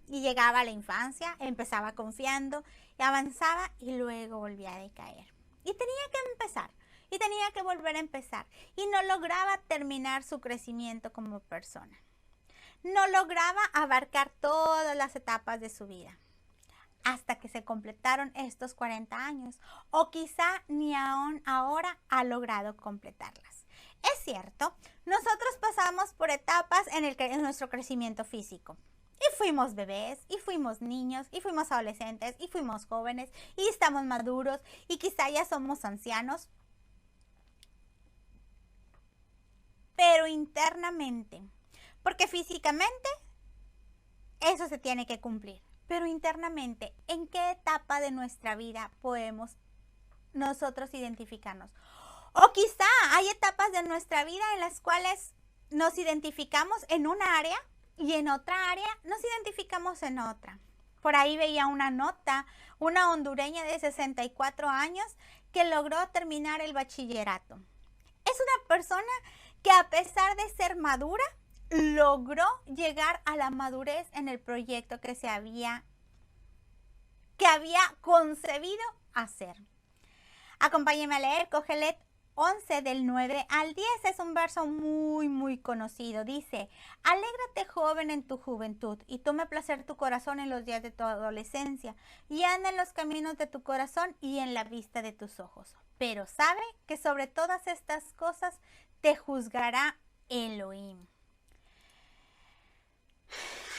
y llegaba a la infancia, empezaba confiando y avanzaba y luego volvía a decaer. Y tenía que empezar y tenía que volver a empezar y no lograba terminar su crecimiento como persona. No lograba abarcar todas las etapas de su vida hasta que se completaron estos 40 años, o quizá ni aún ahora ha logrado completarlas. Es cierto, nosotros pasamos por etapas en nuestro crecimiento físico. Y fuimos bebés, y fuimos niños, y fuimos adolescentes, y fuimos jóvenes, y estamos maduros, y quizá ya somos ancianos. Pero internamente, porque físicamente eso se tiene que cumplir. Pero internamente, ¿en qué etapa de nuestra vida podemos nosotros identificarnos? O quizá hay etapas de nuestra vida en las cuales nos identificamos en una área y en otra área nos identificamos en otra. Por ahí veía una nota, una hondureña de 64 años que logró terminar el bachillerato. Es una persona que a pesar de ser madura, logró llegar a la madurez en el proyecto que había concebido hacer. Acompáñenme a leer Cogelet 11 del 9 al 10. Es un verso muy conocido. Dice: alégrate, joven, en tu juventud, y tome placer tu corazón en los días de tu adolescencia, y anda en los caminos de tu corazón y en la vista de tus ojos. Pero sabe que sobre todas estas cosas te juzgará Elohim.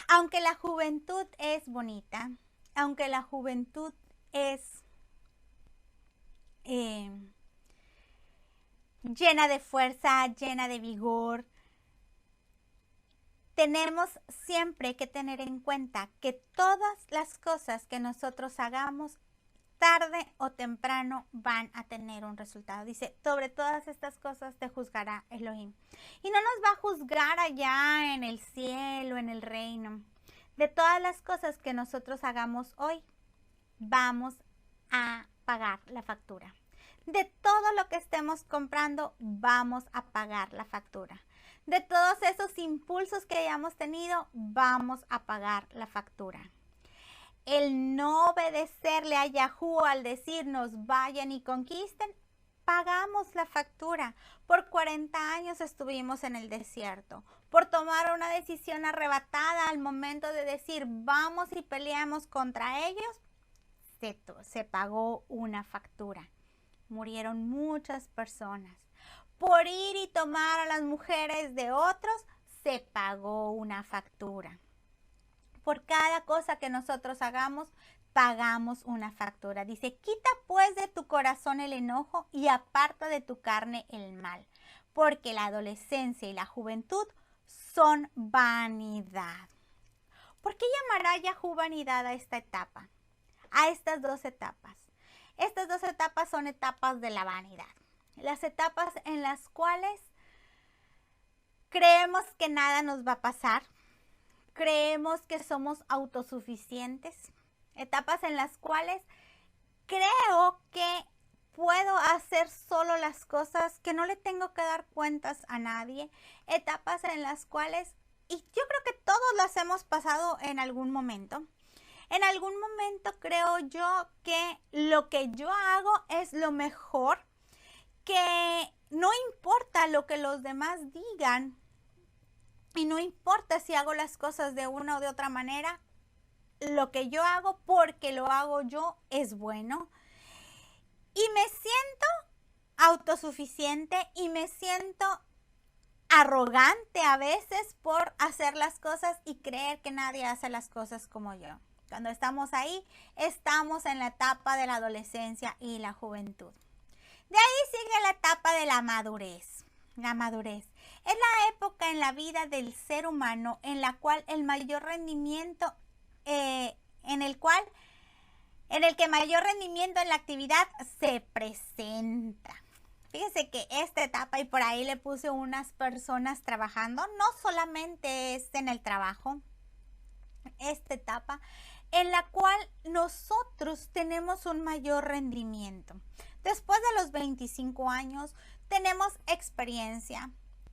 Aunque la juventud es bonita, aunque la juventud es llena de fuerza, llena de vigor, tenemos siempre que tener en cuenta que todas las cosas que nosotros hagamos, tarde o temprano van a tener un resultado. Dice, sobre todas estas cosas te juzgará Elohim. Y no nos va a juzgar allá en el cielo, en el reino. De todas las cosas que nosotros hagamos hoy, vamos a pagar la factura. De todo lo que estemos comprando, vamos a pagar la factura. De todos esos impulsos que hayamos tenido, vamos a pagar la factura. El no obedecerle a Yahú al decirnos vayan y conquisten, pagamos la factura. Por 40 años estuvimos en el desierto. Por tomar una decisión arrebatada al momento de decir vamos y peleamos contra ellos, se pagó una factura. Murieron muchas personas. Por ir y tomar a las mujeres de otros, se pagó una factura. Por cada cosa que nosotros hagamos, pagamos una factura. Dice, quita pues de tu corazón el enojo y aparta de tu carne el mal, porque la adolescencia y la juventud son vanidad. ¿Por qué llamará Yahú vanidad a esta etapa? A estas dos etapas. Estas dos etapas son etapas de la vanidad. Las etapas en las cuales creemos que nada nos va a pasar. Creemos que somos autosuficientes. Etapas en las cuales creo que puedo hacer solo las cosas, que no le tengo que dar cuentas a nadie. Etapas en las cuales, y yo creo que todos las hemos pasado en algún momento. En algún momento creo yo que lo que yo hago es lo mejor, que no importa lo que los demás digan y no importa si hago las cosas de una o de otra manera, lo que yo hago porque lo hago yo es bueno. Y me siento autosuficiente y me siento arrogante a veces por hacer las cosas y creer que nadie hace las cosas como yo. Cuando estamos ahí, estamos en la etapa de la adolescencia y la juventud. De ahí sigue la etapa de la madurez. La madurez es la época en la vida del ser humano en la cual el mayor rendimiento, en el que mayor rendimiento en la actividad se presenta. Fíjese que esta etapa, y por ahí le puse unas personas trabajando, no solamente es en el trabajo, esta etapa en la cual nosotros tenemos un mayor rendimiento. Después de los 25 años tenemos experiencia.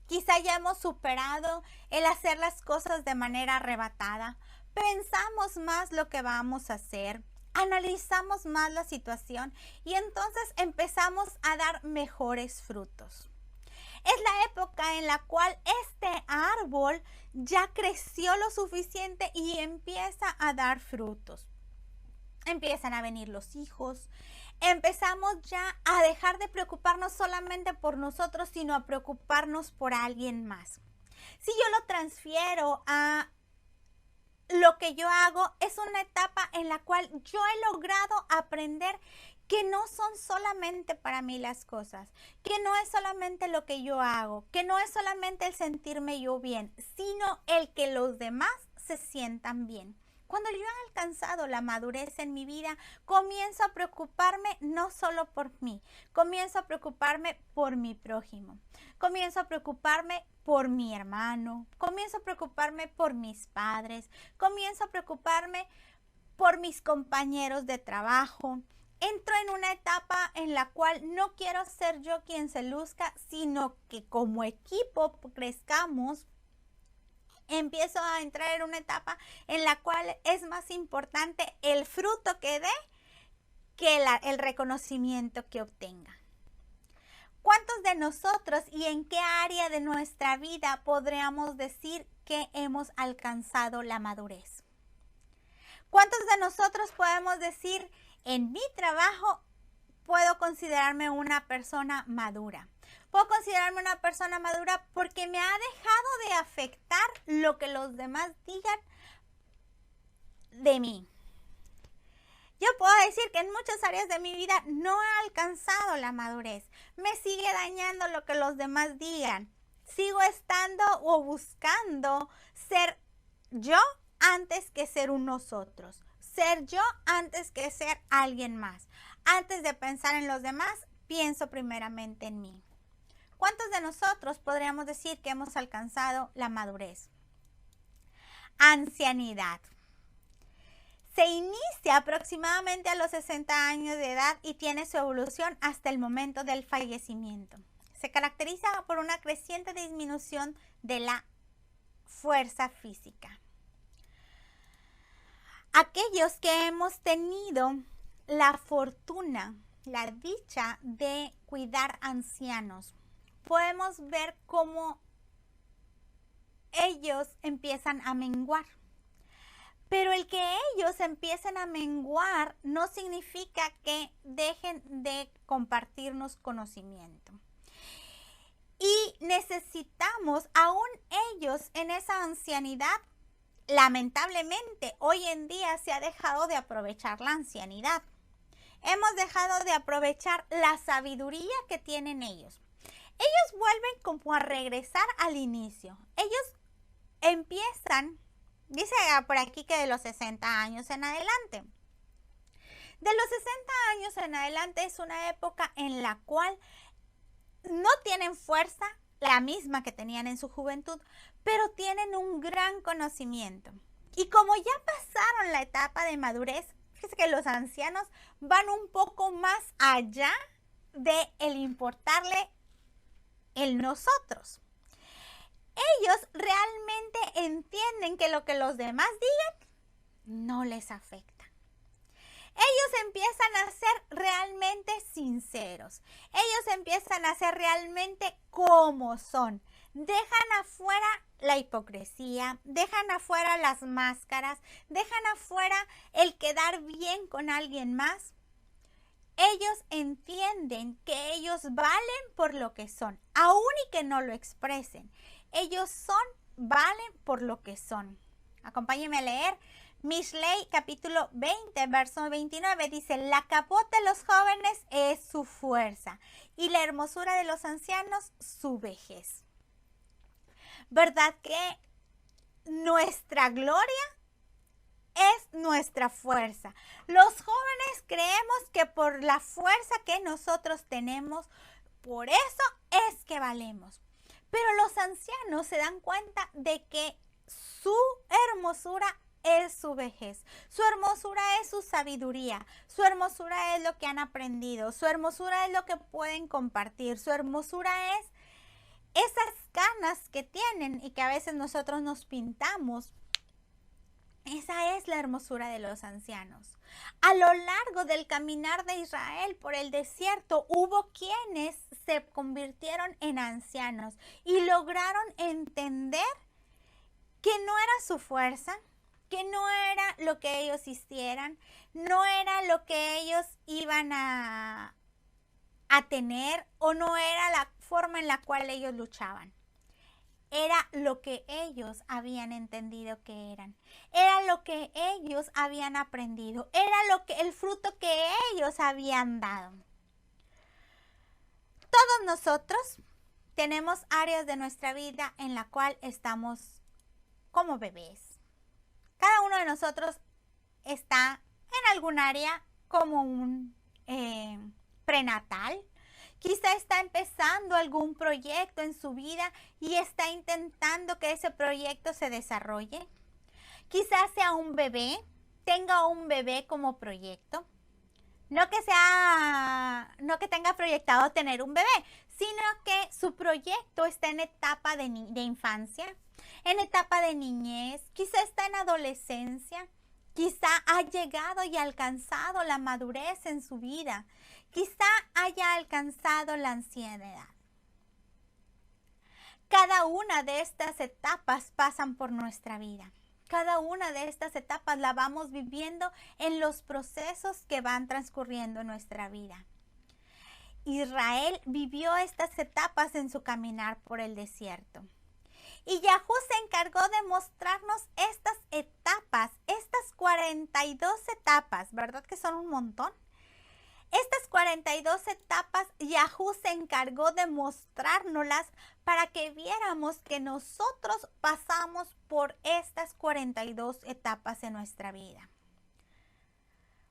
Quizá ya hemos superado el hacer las cosas de manera arrebatada. Pensamos más lo que vamos a hacer. Analizamos más la situación y entonces empezamos a dar mejores frutos. Es la época en la cual este árbol ya creció lo suficiente y empieza a dar frutos. Empiezan a venir los hijos. Empezamos ya a dejar de preocuparnos solamente por nosotros, sino a preocuparnos por alguien más. Si yo lo transfiero a lo que yo hago, es una etapa en la cual yo he logrado aprender que no son solamente para mí las cosas, que no es solamente lo que yo hago, que no es solamente el sentirme yo bien, sino el que los demás se sientan bien. Cuando yo he alcanzado la madurez en mi vida, comienzo a preocuparme no solo por mí, comienzo a preocuparme por mi prójimo, comienzo a preocuparme por mi hermano, comienzo a preocuparme por mis padres, comienzo a preocuparme por mis compañeros de trabajo. Entro en una etapa en la cual no quiero ser yo quien se luzca, sino que como equipo crezcamos. Empiezo a entrar en una etapa en la cual es más importante el fruto que dé que el reconocimiento que obtenga. ¿Cuántos de nosotros y en qué área de nuestra vida podríamos decir que hemos alcanzado la madurez? ¿Cuántos de nosotros podemos decir, en mi trabajo puedo considerarme una persona madura? Puedo considerarme una persona madura porque me ha dejado de afectar lo que los demás digan de mí. Yo puedo decir que en muchas áreas de mi vida no he alcanzado la madurez. Me sigue dañando lo que los demás digan. Sigo estando o buscando ser yo antes que ser un nosotros. Ser yo antes que ser alguien más. Antes de pensar en los demás, pienso primeramente en mí. ¿Cuántos de nosotros podríamos decir que hemos alcanzado la madurez? Ancianidad. Se inicia aproximadamente a los 60 años de edad y tiene su evolución hasta el momento del fallecimiento. Se caracteriza por una creciente disminución de la fuerza física. Aquellos que hemos tenido la fortuna, la dicha de cuidar ancianos, podemos ver cómo ellos empiezan a menguar. Pero el que ellos empiecen a menguar no significa que dejen de compartirnos conocimiento. Y necesitamos, aún ellos en esa ancianidad, lamentablemente hoy en día se ha dejado de aprovechar la ancianidad. Hemos dejado de aprovechar la sabiduría que tienen ellos. Ellos vuelven como a regresar al inicio. Ellos empiezan, dice por aquí que de los 60 años en adelante. De los 60 años en adelante es una época en la cual no tienen fuerza, la misma que tenían en su juventud, pero tienen un gran conocimiento. Y como ya pasaron la etapa de madurez, fíjense que los ancianos van un poco más allá de el importarle el nosotros. Ellos realmente entienden que lo que los demás digan no les afecta. Ellos empiezan a ser realmente sinceros. Ellos empiezan a ser realmente como son. Dejan afuera la hipocresía, dejan afuera las máscaras, dejan afuera el quedar bien con alguien más. Ellos entienden que ellos valen por lo que son, aun y que no lo expresen. Ellos valen por lo que son. Acompáñenme a leer Mishlei capítulo 20, verso 29. Dice, la capota de los jóvenes es su fuerza y la hermosura de los ancianos su vejez. ¿Verdad que nuestra gloria es nuestra fuerza? Los jóvenes creemos que por la fuerza que nosotros tenemos, por eso es que valemos. Pero los ancianos se dan cuenta de que su hermosura es su vejez, su hermosura es su sabiduría, su hermosura es lo que han aprendido, su hermosura es lo que pueden compartir, su hermosura es esas ganas que tienen y que a veces nosotros nos pintamos. Esa es la hermosura de los ancianos. A lo largo del caminar de Israel por el desierto, hubo quienes se convirtieron en ancianos y lograron entender que no era su fuerza, que no era lo que ellos hicieran, no era lo que ellos iban a tener o no era la forma en la cual ellos luchaban. Era lo que ellos habían entendido que eran. Era lo que ellos habían aprendido. Era el fruto que ellos habían dado. Todos nosotros tenemos áreas de nuestra vida en la cual estamos como bebés. Cada uno de nosotros está en algún área como un prenatal. Quizá está empezando algún proyecto en su vida y está intentando que ese proyecto se desarrolle. Quizás sea un bebé, tenga un bebé como proyecto. No que tenga proyectado tener un bebé, sino que su proyecto está en etapa de infancia, en etapa de niñez, quizá está en adolescencia, quizá ha llegado y alcanzado la madurez en su vida. Quizá haya alcanzado la ancianidad. Cada una de estas etapas pasan por nuestra vida. Cada una de estas etapas la vamos viviendo en los procesos que van transcurriendo en nuestra vida. Israel vivió estas etapas en su caminar por el desierto. Y Yahú se encargó de mostrarnos estas etapas, estas 42 etapas, ¿verdad que son un montón? Estas 42 etapas, Yahú se encargó de mostrárnoslas para que viéramos que nosotros pasamos por estas 42 etapas en nuestra vida.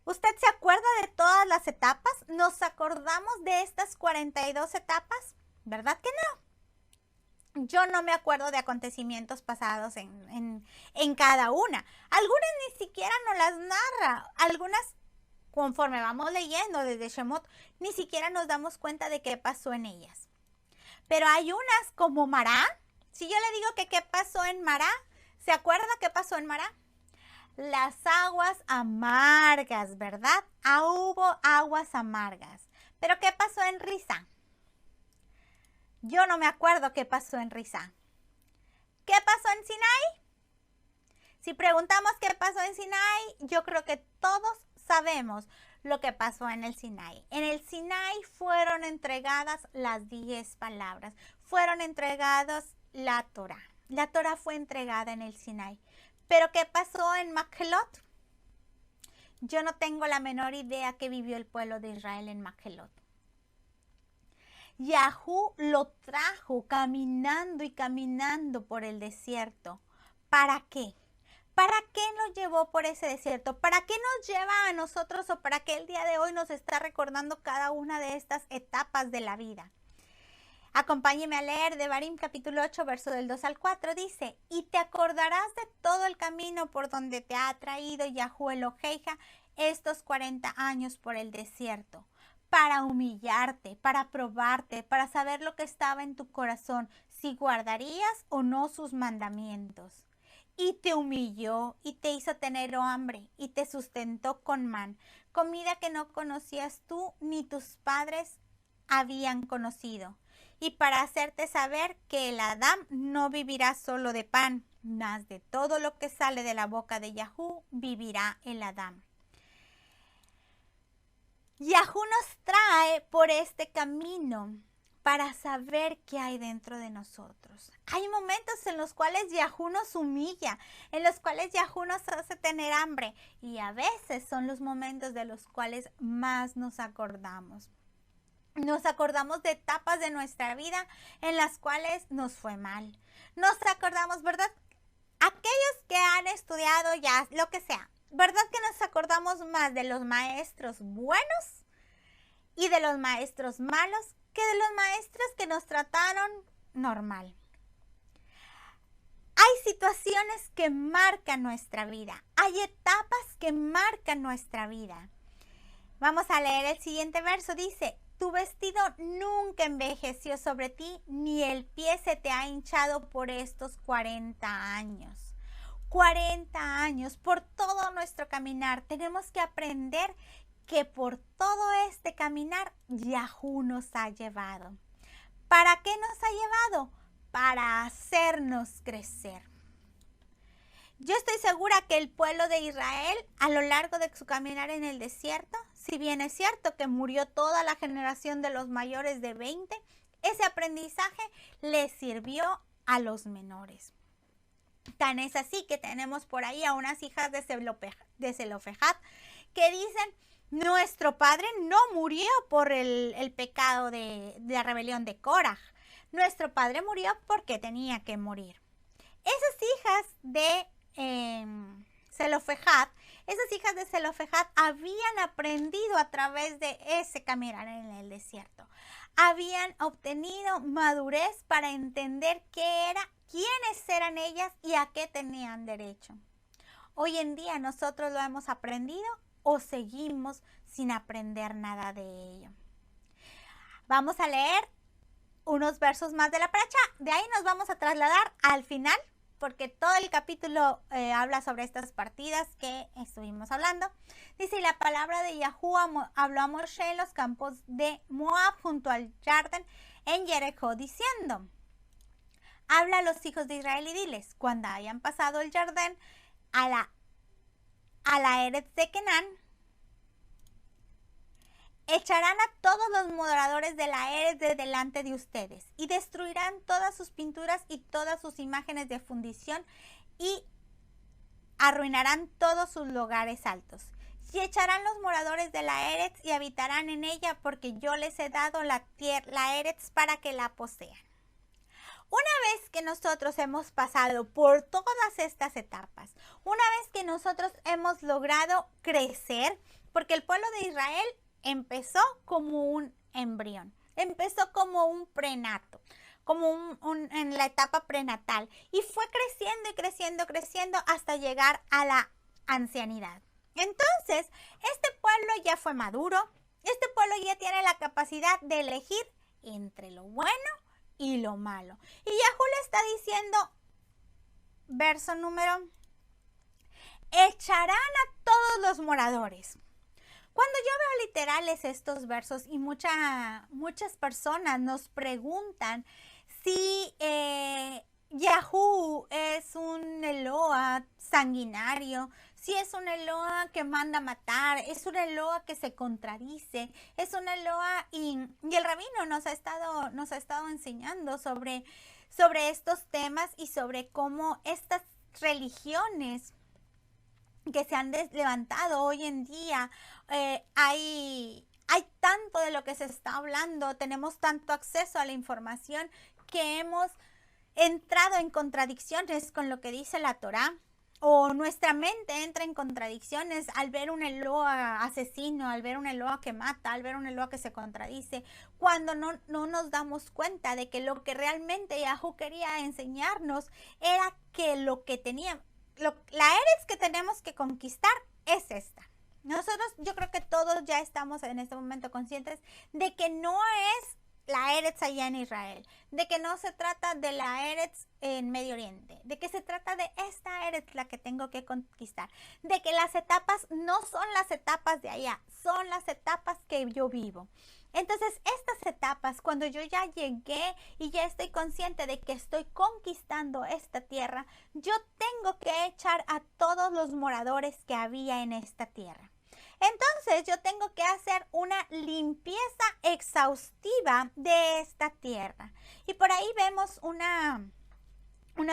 ¿Usted se acuerda de todas las etapas? ¿Nos acordamos de estas 42 etapas? ¿Verdad que no? Yo no me acuerdo de acontecimientos pasados en cada una. Algunas ni siquiera nos las narra. Algunas, conforme vamos leyendo desde Shemot, ni siquiera nos damos cuenta de qué pasó en ellas. Pero hay unas como Mará. Si yo le digo que qué pasó en Mará, ¿se acuerda qué pasó en Mará? Las aguas amargas, ¿verdad? Hubo aguas amargas. Pero ¿qué pasó en Risa? Yo no me acuerdo qué pasó en Risa. ¿Qué pasó en Sinai? Si preguntamos qué pasó en Sinai, yo creo que todos sabemos lo que pasó en el Sinai. En el Sinai fueron entregadas las 10 palabras. Fueron entregadas la Torá. La Torá fue entregada en el Sinai. ¿Pero qué pasó en Makhelot? Yo no tengo la menor idea qué vivió el pueblo de Israel en Makhelot. Yahú lo trajo caminando y caminando por el desierto. ¿Para qué? ¿Para qué nos llevó por ese desierto? ¿Para qué nos lleva a nosotros o para qué el día de hoy nos está recordando cada una de estas etapas de la vida? Acompáñeme a leer Devarim capítulo 8, verso del 2 al 4. Dice, y te acordarás de todo el camino por donde te ha traído Yahú Eloheija estos 40 años por el desierto, para humillarte, para probarte, para saber lo que estaba en tu corazón, si guardarías o no sus mandamientos. Y te humilló y te hizo tener hambre y te sustentó con man, comida que no conocías tú ni tus padres habían conocido. Y para hacerte saber que el Adam no vivirá solo de pan, mas de todo lo que sale de la boca de Yahú vivirá el Adam. Yahú nos trae por este camino para saber qué hay dentro de nosotros. Hay momentos en los cuales Yahú nos humilla, en los cuales Yahú nos hace tener hambre, y a veces son los momentos de los cuales más nos acordamos. Nos acordamos de etapas de nuestra vida en las cuales nos fue mal. Nos acordamos, ¿verdad? Aquellos que han estudiado ya lo que sea, ¿verdad que nos acordamos más de los maestros buenos y de los maestros malos que de los maestros que nos trataron normal? Hay situaciones que marcan nuestra vida. Hay etapas que marcan nuestra vida. Vamos a leer el siguiente verso. Dice, tu vestido nunca envejeció sobre ti, ni el pie se te ha hinchado por estos 40 años. 40 años, por todo nuestro caminar. Tenemos que aprender que por todo este caminar, Yahú nos ha llevado. ¿Para qué nos ha llevado? Para hacernos crecer. Yo estoy segura que el pueblo de Israel, a lo largo de su caminar en el desierto, si bien es cierto que murió toda la generación de los mayores de 20, ese aprendizaje les sirvió a los menores. Tan es así que tenemos por ahí a unas hijas de Zelofejad que dicen, nuestro padre no murió por el pecado de la rebelión de Coraj. Nuestro padre murió porque tenía que morir. Esas hijas de Zelofejad habían aprendido a través de ese caminar en el desierto. Habían obtenido madurez para entender qué era, quiénes eran ellas y a qué tenían derecho. Hoy en día nosotros lo hemos aprendido o seguimos sin aprender nada de ello. Vamos a leer unos versos más de la paracha. De ahí nos vamos a trasladar al final, porque todo el capítulo habla sobre estas partidas que estuvimos hablando. Dice, la palabra de Yahú habló a Moshe en los campos de Moab junto al Jardín en Jericó, diciendo, habla a los hijos de Israel y diles, cuando hayan pasado el Jardín a la Eretz de Canaán, echarán a todos los moradores de la Eretz de delante de ustedes y destruirán todas sus pinturas y todas sus imágenes de fundición y arruinarán todos sus lugares altos. Y echarán los moradores de la Eretz y habitarán en ella, porque yo les he dado la Eretz para que la posean. Una vez que nosotros hemos pasado por todas estas etapas, una vez que nosotros hemos logrado crecer, porque el pueblo de Israel empezó como un embrión, empezó como un prenato, como en la etapa prenatal, y fue creciendo y creciendo, creciendo hasta llegar a la ancianidad. Entonces, este pueblo ya fue maduro, este pueblo ya tiene la capacidad de elegir entre lo bueno y lo malo. Y Yahú le está diciendo, verso número, echarán a todos los moradores. Cuando yo veo literales estos versos y muchas personas nos preguntan si Yahú es un Eloa sanguinario, si es un Eloa que manda matar, es un Eloa que se contradice, es un Eloa y el rabino nos ha estado enseñando sobre estos temas y sobre cómo estas religiones que se han levantado hoy en día, hay tanto de lo que se está hablando, tenemos tanto acceso a la información que hemos entrado en contradicciones con lo que dice la Torá, o nuestra mente entra en contradicciones al ver un Eloa asesino, al ver un Eloa que mata, al ver un Eloa que se contradice, cuando no nos damos cuenta de que lo que realmente Yahú quería enseñarnos era que lo que teníamos, la Eretz que tenemos que conquistar es esta. Nosotros, yo creo que todos ya estamos en este momento conscientes de que no es la Eretz allá en Israel, de que no se trata de la Eretz en Medio Oriente, de que se trata de esta Eretz la que tengo que conquistar, de que las etapas no son las etapas de allá, son las etapas que yo vivo. Entonces, estas etapas, cuando yo ya llegué y ya estoy consciente de que estoy conquistando esta tierra, yo tengo que echar a todos los moradores que había en esta tierra. Entonces, yo tengo que hacer una limpieza exhaustiva de esta tierra. Y por ahí vemos una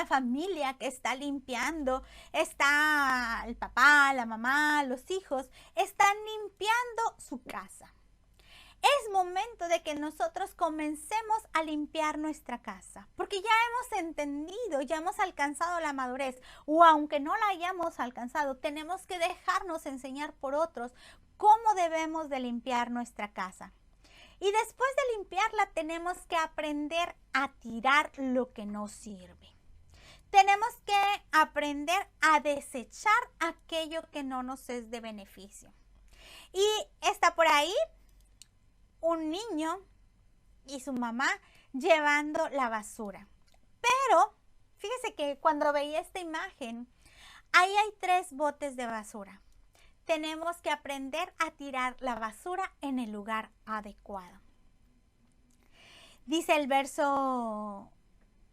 familia que está limpiando, está el papá, la mamá, los hijos, están limpiando su casa. Es momento de que nosotros comencemos a limpiar nuestra casa, porque ya hemos entendido, ya hemos alcanzado la madurez, o aunque no la hayamos alcanzado, tenemos que dejarnos enseñar por otros cómo debemos de limpiar nuestra casa. Y después de limpiarla, tenemos que aprender a tirar lo que no sirve. Tenemos que aprender a desechar aquello que no nos es de beneficio. Y está por ahí un niño y su mamá llevando la basura. Pero fíjese que cuando veía esta imagen, ahí hay 3 botes de basura. Tenemos que aprender a tirar la basura en el lugar adecuado. Dice el verso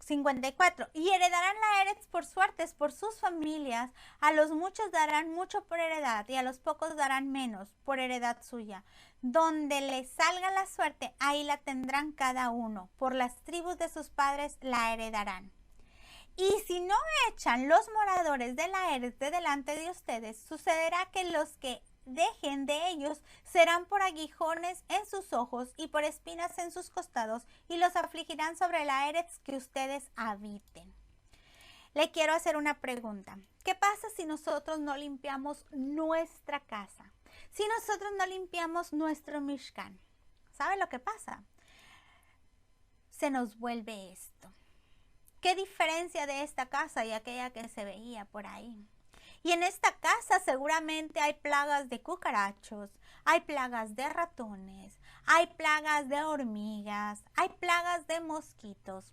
54, y heredarán la Eretz por suertes por sus familias, a los muchos darán mucho por heredad y a los pocos darán menos por heredad suya. Donde les salga la suerte, ahí la tendrán cada uno, por las tribus de sus padres la heredarán. Y si no echan los moradores de la Eretz de delante de ustedes, sucederá que los que dejen de ellos serán por aguijones en sus ojos y por espinas en sus costados, y los afligirán sobre la Eretz que ustedes habiten. Le quiero hacer una pregunta. ¿Qué pasa si nosotros no limpiamos nuestra casa? Si nosotros no limpiamos nuestro Mishkan, ¿sabe lo que pasa? Se nos vuelve esto. ¿Qué diferencia de esta casa y aquella que se veía por ahí? Y en esta casa seguramente hay plagas de cucarachos, hay plagas de ratones, hay plagas de hormigas, hay plagas de mosquitos.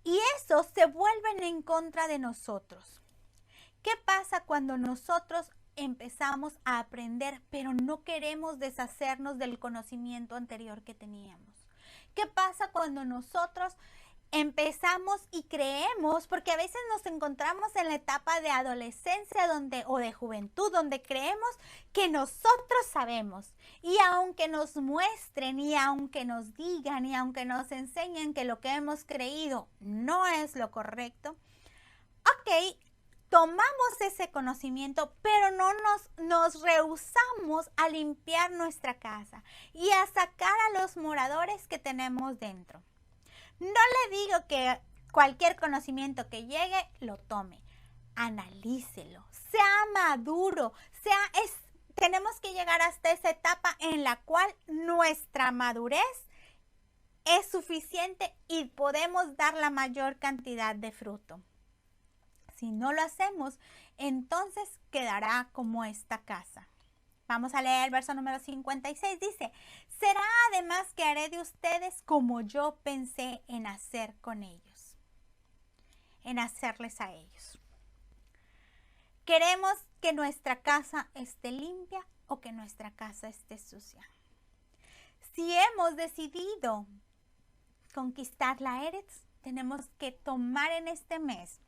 Y esos se vuelven en contra de nosotros. ¿Qué pasa cuando nosotros empezamos a aprender, pero no queremos deshacernos del conocimiento anterior que teníamos? ¿Qué pasa cuando nosotros empezamos y creemos, porque a veces nos encontramos en la etapa de adolescencia o de juventud, donde creemos que nosotros sabemos, y aunque nos muestren y aunque nos digan y aunque nos enseñen que lo que hemos creído no es lo correcto, ok, tomamos ese conocimiento, pero no nos rehusamos a limpiar nuestra casa y a sacar a los moradores que tenemos dentro. No le digo que cualquier conocimiento que llegue lo tome, analícelo, sea maduro, tenemos que llegar hasta esa etapa en la cual nuestra madurez es suficiente y podemos dar la mayor cantidad de fruto. Si no lo hacemos, entonces quedará como esta casa. Vamos a leer el verso número 56, dice, será además que haré de ustedes como yo pensé en hacer con ellos, en hacerles a ellos. ¿Queremos que nuestra casa esté limpia o que nuestra casa esté sucia? Si hemos decidido conquistar la Eretz, tenemos que tomar en este mes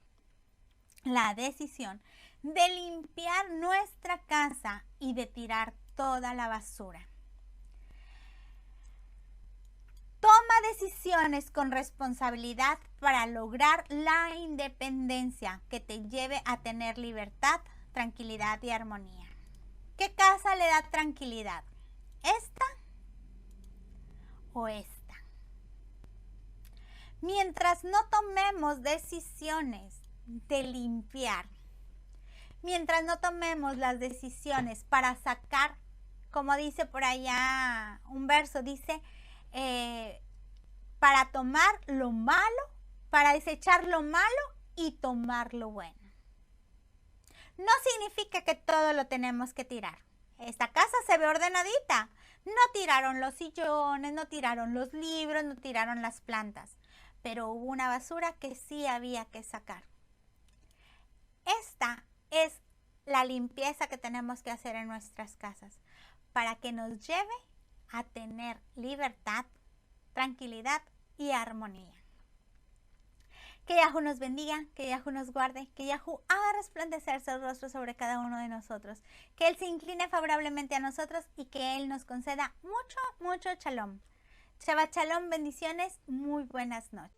la decisión de limpiar nuestra casa y de tirar toda la basura. Toma decisiones con responsabilidad para lograr la independencia que te lleve a tener libertad, tranquilidad y armonía. ¿Qué casa le da tranquilidad? ¿Esta o esta? Mientras no tomemos decisiones de limpiar, mientras no tomemos las decisiones para sacar, como dice por allá un verso, dice, para tomar lo malo, para desechar lo malo y tomar lo bueno. No significa que todo lo tenemos que tirar. Esta casa se ve ordenadita. No tiraron los sillones, no tiraron los libros, no tiraron las plantas, pero hubo una basura que sí había que sacar. Esta es la limpieza que tenemos que hacer en nuestras casas para que nos lleve a tener libertad, tranquilidad y armonía. Que Yahú nos bendiga, que Yahú nos guarde, que Yahú haga resplandecer su rostro sobre cada uno de nosotros, que Él se incline favorablemente a nosotros y que Él nos conceda mucho, mucho shalom. Shabbat shalom, bendiciones, muy buenas noches.